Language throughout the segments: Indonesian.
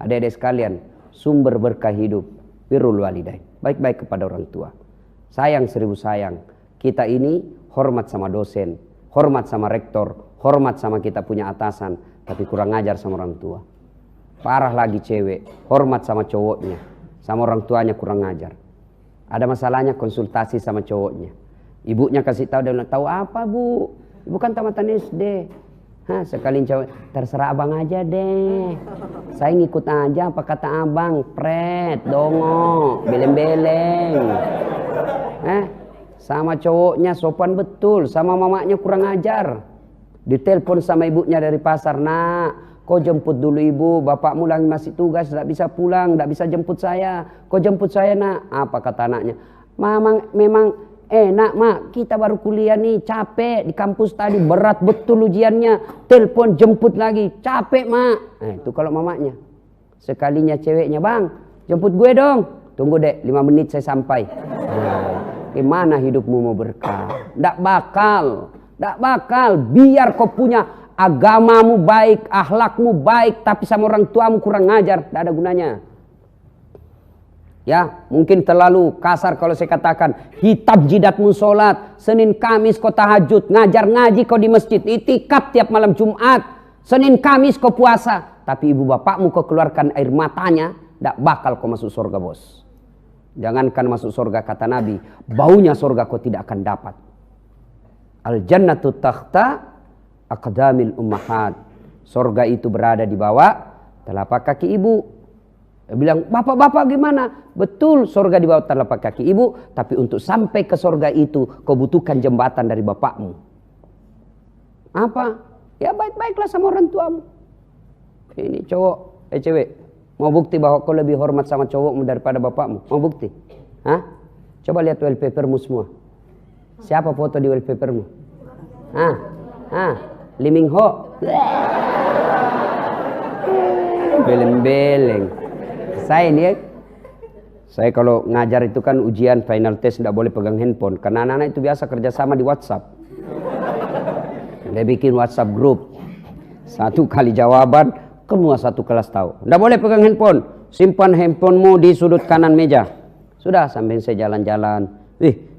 Adik-adik sekalian, sumber berkah hidup birrul walidain, baik-baik kepada orang tua. Sayang seribu sayang, kita ini hormat sama dosen, hormat sama rektor, hormat sama kita punya atasan, tapi kurang ajar sama orang tua. Parah lagi cewek, hormat sama cowoknya, sama orang tuanya kurang ajar. Ada masalahnya konsultasi sama cowoknya. Ibunya kasih tahu, dia bilang, tahu apa bu? Ibu kan tamatan SD. Hah, sekali cowok, terserah abang aja deh. Saya ngikut aja apa kata abang, pret, dongo, beleng-beleng. Sama cowoknya sopan betul, sama mamanya kurang ajar. Ditelepon sama ibunya dari pasar, nak, kau jemput dulu ibu, bapakmu lagi masih tugas, tidak bisa pulang, tidak bisa jemput saya. Kau jemput saya nak. Apa kata anaknya? Memang enak mak, kita baru kuliah nih, capek di kampus tadi, berat betul ujiannya, telepon jemput lagi, capek mak. Itu kalau mamanya. Sekalinya ceweknya, bang jemput gue dong, tunggu dek 5 menit saya sampai. Gimana hidupmu mau berkah? Nggak bakal. Biar kau punya agamamu baik, akhlakmu baik, tapi sama orang tuamu kurang ngajar, tidak ada gunanya. Ya, mungkin terlalu kasar kalau saya katakan, hitam jidatmu sholat, Senin Kamis kau tahajud, ngajar ngaji kau di masjid, itikaf tiap malam Jumat, Senin Kamis kau puasa, tapi ibu bapakmu kau keluarkan air matanya, tidak bakal kau masuk surga bos. Jangankan masuk surga, kata Nabi, baunya surga kau tidak akan dapat. Al jannatu takhta aqdamil ummahat. Surga itu berada di bawah telapak kaki ibu. Dia bilang, bapak-bapak gimana? Betul, surga di bawah telapak kaki ibu, tapi untuk sampai ke surga itu kau butuhkan jembatan dari bapakmu. Apa? Ya baik-baiklah sama orang tuamu. Ini cowok, cewek, mau bukti bahwa kau lebih hormat sama cowokmu daripada bapakmu? Mau bukti? Hah? Coba lihat wallpapermu semua. Siapa foto di wallpapermu? Lee Min Ho. Beleng-beleng. Saya kalau ngajar itu kan ujian final test tidak boleh pegang handphone, karena anak-anak itu biasa kerjasama di WhatsApp. Dia bikin WhatsApp group, 1 kali jawaban semua satu kelas tahu. Tidak boleh pegang handphone, simpan handphonemu di sudut kanan meja. Sudah, sampai saya jalan-jalan,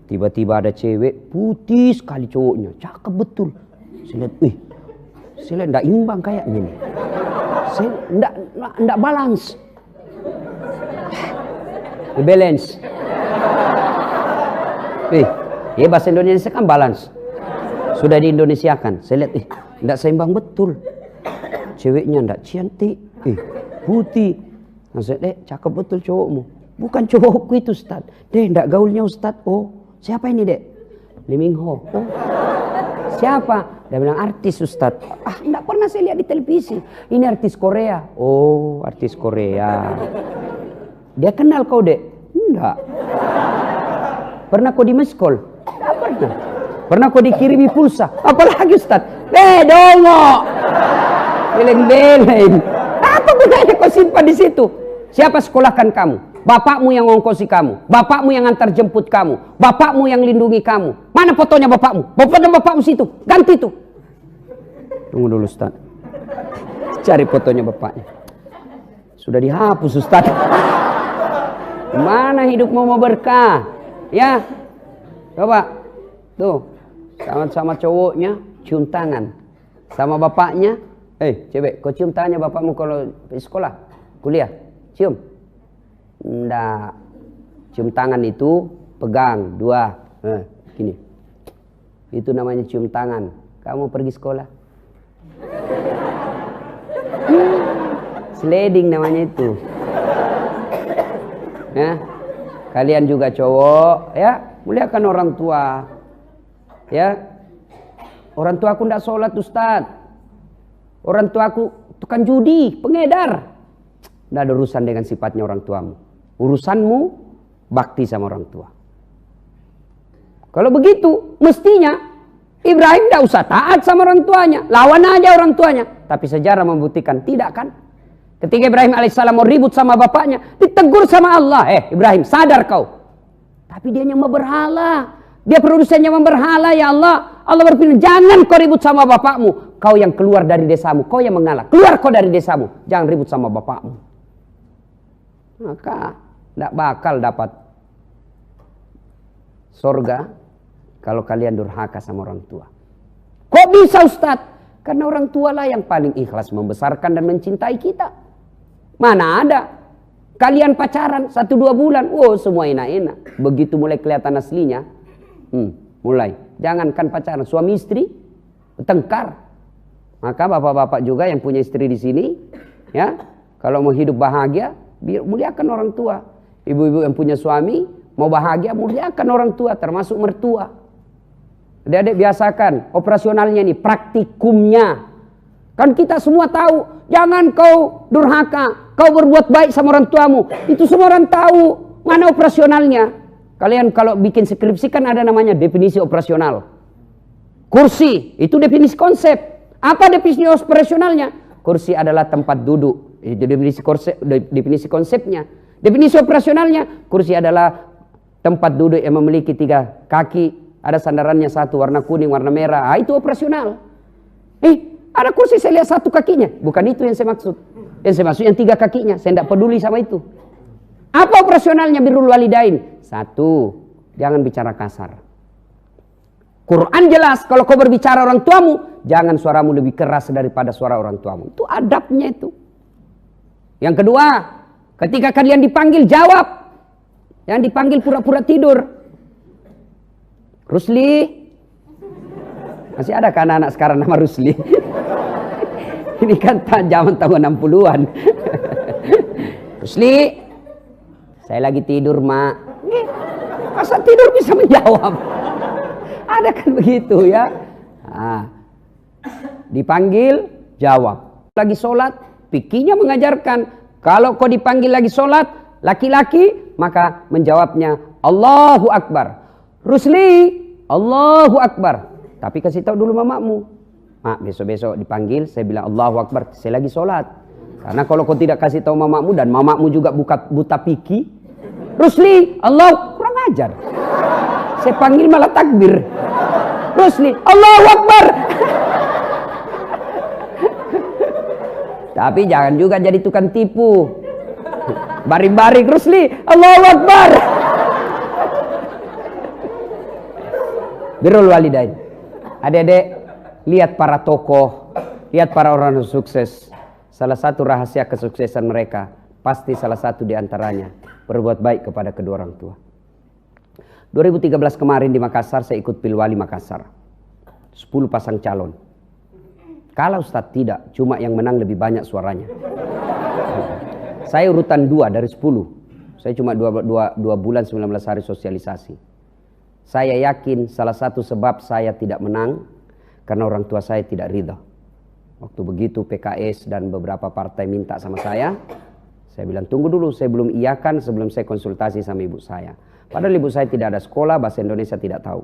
tiba-tiba ada cewek putih sekali, cowoknya cakep betul. Saya lihat, saya lihat tidak imbang kayaknya nih. Saya tidak balance. Balance. Ya bahasa Indonesia kan balance. Sudah di Indonesia kan. Saya lihat, tidak seimbang betul. Ceweknya tidak cantik, putih. Nah, saya cakep betul cowokmu. Bukan cowokku itu Ustaz. Tidak gaulnya Ustaz. Oh, siapa ini dek? Lee Min Ho. Oh, siapa? Dia bilang artis Ustaz. Tidak pernah saya lihat di televisi. Ini artis Korea. Oh, artis Korea. Dia kenal kau dek? Enggak. Pernah kau di miskol? Enggak pernah. Pernah kau dikirimi pulsa? Apalagi Ustaz? Dongo. Beleng-beleng. Apa gunanya kau simpan di situ? Siapa sekolahkan kamu? Bapakmu yang ngongkosi kamu, bapakmu yang antar jemput kamu, bapakmu yang lindungi kamu. Mana fotonya bapakmu? Fotonya bapakmu situ, ganti tuh. Tunggu dulu Ustaz. Cari fotonya bapaknya. Sudah dihapus Ustaz. Mana hidupmu mau berkah? Ya, coba tuh, sama-sama cowoknya cium tangan, sama bapaknya. Cewek, kau cium tangannya bapakmu kalau di sekolah, kuliah, cium. Nggak, cium tangan itu pegang 2, gini. Itu namanya cium tangan. Kamu pergi sekolah. Sliding namanya itu. Ya, kalian juga cowok, ya, muliakan orang tua. Ya, orang tua aku tidak sholat Ustaz. Orang tua aku tukang judi, pengedar. Tidak ada urusan dengan sifatnya orang tuamu. Urusanmu bakti sama orang tua. Kalau begitu, mestinya Ibrahim tidak usah taat sama orang tuanya, lawan aja orang tuanya. Tapi sejarah membuktikan tidak kan? Ketika Ibrahim alaihissalam mau ribut sama bapaknya, ditegur sama Allah. Ibrahim, sadar kau. Tapi dia nyembah berhala. Dia produsen nyembah berhala, ya Allah. Allah berfirman, jangan kau ribut sama bapakmu. Kau yang keluar dari desamu, kau yang mengalah. Keluar kau dari desamu, jangan ribut sama bapakmu. maka tidak bakal dapat surga kalau kalian durhaka sama orang tua. Kok bisa Ustadz? Karena orang tua lah yang paling ikhlas membesarkan dan mencintai kita. Mana ada kalian pacaran 1-2 bulan, oh semua enak-enak. Begitu mulai kelihatan aslinya, mulai. Jangankan pacaran, suami istri bertengkar. Maka bapak-bapak juga yang punya istri di sini, ya, kalau mau hidup bahagia, muliakan orang tua. Ibu-ibu yang punya suami mau bahagia, muliakan orang tua, termasuk mertua. Adik-adik biasakan operasionalnya ini, praktikumnya. Kan kita semua tahu, jangan kau durhaka, kau berbuat baik sama orang tuamu. Itu semua orang tahu, mana operasionalnya. Kalian kalau bikin skripsi kan ada namanya definisi operasional. Kursi, itu definisi konsep. Apa definisi operasionalnya? Kursi adalah tempat duduk. Itu definisi konsepnya. Definisi operasionalnya, kursi adalah tempat duduk yang memiliki 3 kaki. Ada sandarannya 1 warna kuning, warna merah. Itu operasional. Ada kursi saya lihat 1 kakinya. Bukan itu yang saya maksud. Yang saya maksud yang 3 kakinya. Saya tidak peduli sama itu. Apa operasionalnya birrul walidain? 1, jangan bicara kasar. Quran jelas, kalau kau berbicara orang tuamu, jangan suaramu lebih keras daripada suara orang tuamu. Itu adabnya itu. Yang kedua, ketika kalian dipanggil, jawab. Jangan dipanggil pura-pura tidur. Rusli, masih ada kan anak sekarang nama Rusli? Ini kan zaman tahun 60-an. Rusli, saya lagi tidur, Mak. Masa tidur bisa menjawab? Ada kan begitu ya? Dipanggil, jawab. Lagi sholat, fikihnya mengajarkan, kalau kau dipanggil lagi sholat, laki-laki, maka menjawabnya Allahu Akbar. Rusli, Allahu Akbar. Tapi kasih tahu dulu mamamu. Mak, besok-besok dipanggil, saya bilang Allahu Akbar, saya lagi sholat. Karena kalau kau tidak kasih tahu mamamu dan mamamu juga buta piki, Rusli, Allah, kurang ajar. Saya panggil malah takbir. Rusli, Allahu Akbar. Tapi jangan juga jadi tukang tipu. Baring-baring, Rusli, Allahu Akbar. Birrul walidain. Adik-adik, lihat para tokoh, lihat para orang sukses. Salah satu rahasia kesuksesan mereka, pasti salah satu di antaranya berbuat baik kepada kedua orang tua. 2013 kemarin di Makassar, saya ikut Pilwali Makassar. 10 pasang calon. Kalau Ustadz tidak, cuma yang menang lebih banyak suaranya. Saya urutan 2 dari 10. Saya cuma 2 bulan 19 hari sosialisasi. Saya yakin salah satu sebab saya tidak menang karena orang tua saya tidak ridha. Waktu begitu PKS dan beberapa partai minta sama saya bilang tunggu dulu, saya belum iyakan sebelum saya konsultasi sama ibu saya. Padahal ibu saya tidak ada sekolah, bahasa Indonesia tidak tahu.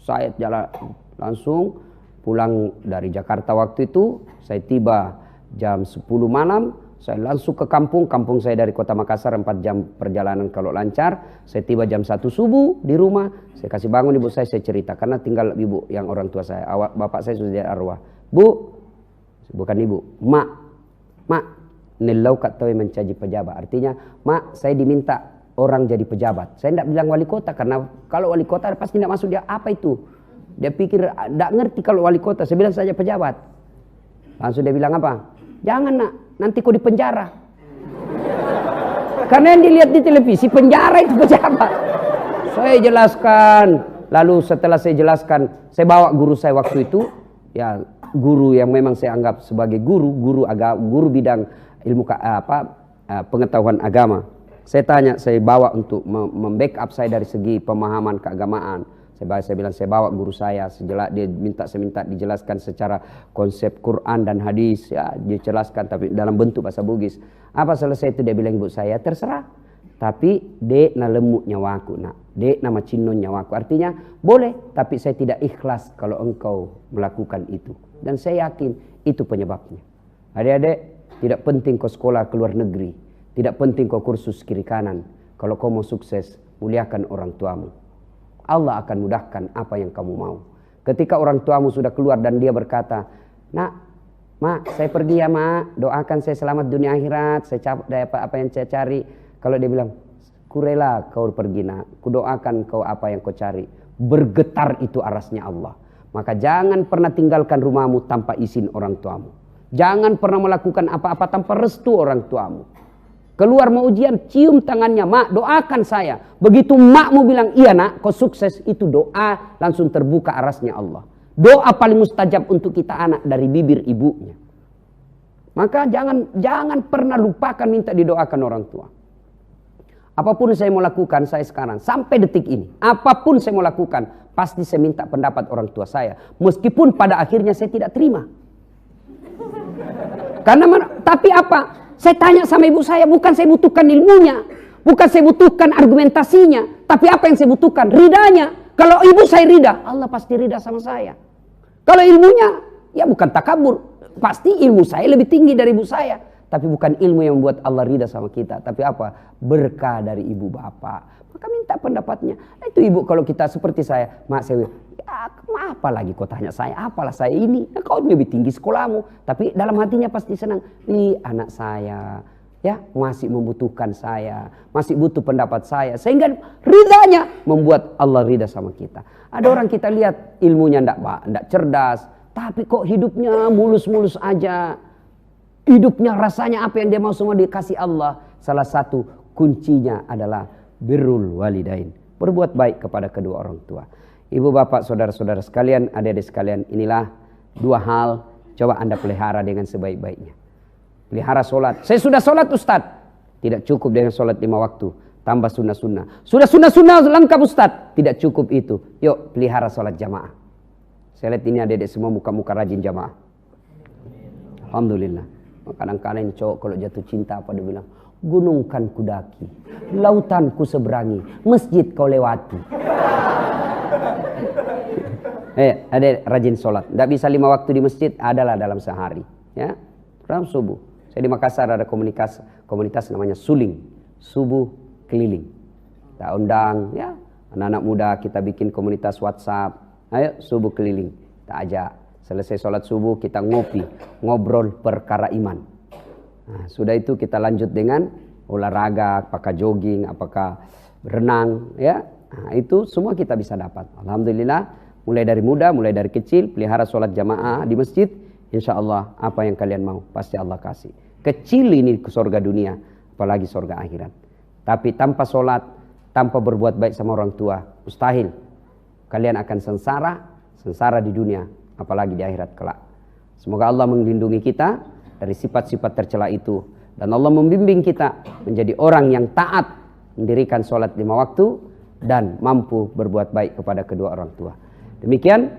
Saya jalan langsung pulang dari Jakarta waktu itu, saya tiba jam 10 malam. Saya langsung ke kampung saya dari kota Makassar 4 jam perjalanan kalau lancar. Saya tiba jam 1 subuh di rumah, saya kasih bangun ibu saya cerita. Karena tinggal ibu yang orang tua saya, bapak saya sudah arwah. Bu, bukan ibu, mak, nilau kat tahu mencaji pejabat. Artinya, mak saya diminta orang jadi pejabat. Saya tidak bilang wali kota, karena kalau wali kota pasti tidak masuk dia, apa itu? Dia pikir, tidak ngerti kalau wali kota, saya bilang saja pejabat. Langsung dia bilang apa? Jangan nak, nanti kau di penjara. Karena yang dilihat di televisi, penjara itu pejabat. Saya jelaskan, lalu setelah saya jelaskan, saya bawa guru saya waktu itu, ya guru yang memang saya anggap sebagai guru bidang ilmu pengetahuan agama. Saya tanya, saya bawa untuk membackup saya dari segi pemahaman keagamaan. Saya bilang saya bawa guru saya, saya minta dijelaskan secara konsep Quran dan hadis, ya dijelaskan tapi dalam bentuk bahasa Bugis. Apa selesai itu dia bilang ibu saya, terserah. Tapi dek na lemuk nyawaku nak, dek nama cinnon nyawaku. Artinya boleh, tapi saya tidak ikhlas kalau engkau melakukan itu. Dan saya yakin itu penyebabnya. Adik-adik, tidak penting kau sekolah ke luar negeri, tidak penting kau kursus kiri kanan. Kalau kau mau sukses, muliakan orang tuamu. Allah akan mudahkan apa yang kamu mau. Ketika orang tuamu sudah keluar dan dia berkata, nak, mak, saya pergi ya mak, doakan saya selamat dunia akhirat, saya dapat apa yang saya cari. Kalau dia bilang, kurela kau pergi nak, kudoakan kau apa yang kau cari. Bergetar itu arasnya Allah. Maka jangan pernah tinggalkan rumahmu tanpa izin orang tuamu. Jangan pernah melakukan apa-apa tanpa restu orang tuamu. Keluar mau ujian, cium tangannya, mak doakan saya. Begitu makmu bilang, iya nak, kau sukses, itu doa langsung terbuka arasnya Allah. Doa paling mustajab untuk kita anak dari bibir ibunya. Maka jangan pernah lupakan minta didoakan orang tua. Apapun saya mau lakukan, saya sekarang sampai detik ini, apapun saya mau lakukan, pasti saya minta pendapat orang tua saya. Meskipun pada akhirnya saya tidak terima. Tapi apa? Saya tanya sama ibu saya, bukan saya butuhkan ilmunya, bukan saya butuhkan argumentasinya, tapi apa yang saya butuhkan? Ridanya. Kalau ibu saya rida, Allah pasti rida sama saya. Kalau ilmunya, ya bukan takabur, pasti ilmu saya lebih tinggi dari ibu saya. Tapi bukan ilmu yang membuat Allah ridha sama kita. Tapi apa? Berkah dari ibu bapak. Maka minta pendapatnya. Nah, itu ibu kalau kita seperti saya. Mak saya, ya apa lagi kau tanya saya? Apalah saya ini? Nah, kau lebih tinggi sekolahmu. Tapi dalam hatinya pasti senang. Anak saya ya masih membutuhkan saya. Masih butuh pendapat saya. Sehingga ridhanya membuat Allah ridha sama kita. Ada orang kita lihat ilmunya enggak cerdas. Tapi kok hidupnya mulus-mulus aja. Hidupnya rasanya apa yang dia mau semua dikasih Allah. Salah satu kuncinya adalah birrul walidain. Berbuat baik kepada kedua orang tua. Ibu bapak saudara-saudara sekalian, adik-adik sekalian, inilah dua hal coba Anda pelihara dengan sebaik-baiknya. Pelihara solat. Saya sudah solat Ustaz. Tidak cukup dengan solat 5 waktu. Tambah sunnah-sunnah. Sudah sunnah-sunnah lengkap Ustaz. Tidak cukup itu. Yuk pelihara solat jamaah. Saya lihat ini adik-adik semua muka-muka rajin jamaah. Alhamdulillah. Kadang-kadang cowok kalau jatuh cinta apa dia bilang, gunung kan kudaki, lautan ku seberangi, masjid kau lewati. Ada rajin sholat. Tidak bisa 5 waktu di masjid, adalah dalam sehari. Ya, dalam subuh. Saya di Makassar ada komunitas namanya Suling, subuh keliling. Kita undang, ya, anak-anak muda kita bikin komunitas WhatsApp. Ayo subuh keliling, kita ajak. Selesai sholat subuh kita ngopi, ngobrol perkara iman. Nah, sudah itu kita lanjut dengan olahraga, apakah jogging, apakah berenang, ya. Nah, itu semua kita bisa dapat. Alhamdulillah, mulai dari muda, mulai dari kecil, pelihara sholat jamaah di masjid. Insya Allah apa yang kalian mau pasti Allah kasih. Kecil ini ke surga dunia, apalagi surga akhirat. Tapi tanpa sholat, tanpa berbuat baik sama orang tua, mustahil. Kalian akan sengsara di dunia, apalagi di akhirat kelak. Semoga Allah melindungi kita dari sifat-sifat tercela itu. Dan Allah membimbing kita menjadi orang yang taat, mendirikan sholat 5 waktu, dan mampu berbuat baik kepada kedua orang tua. Demikian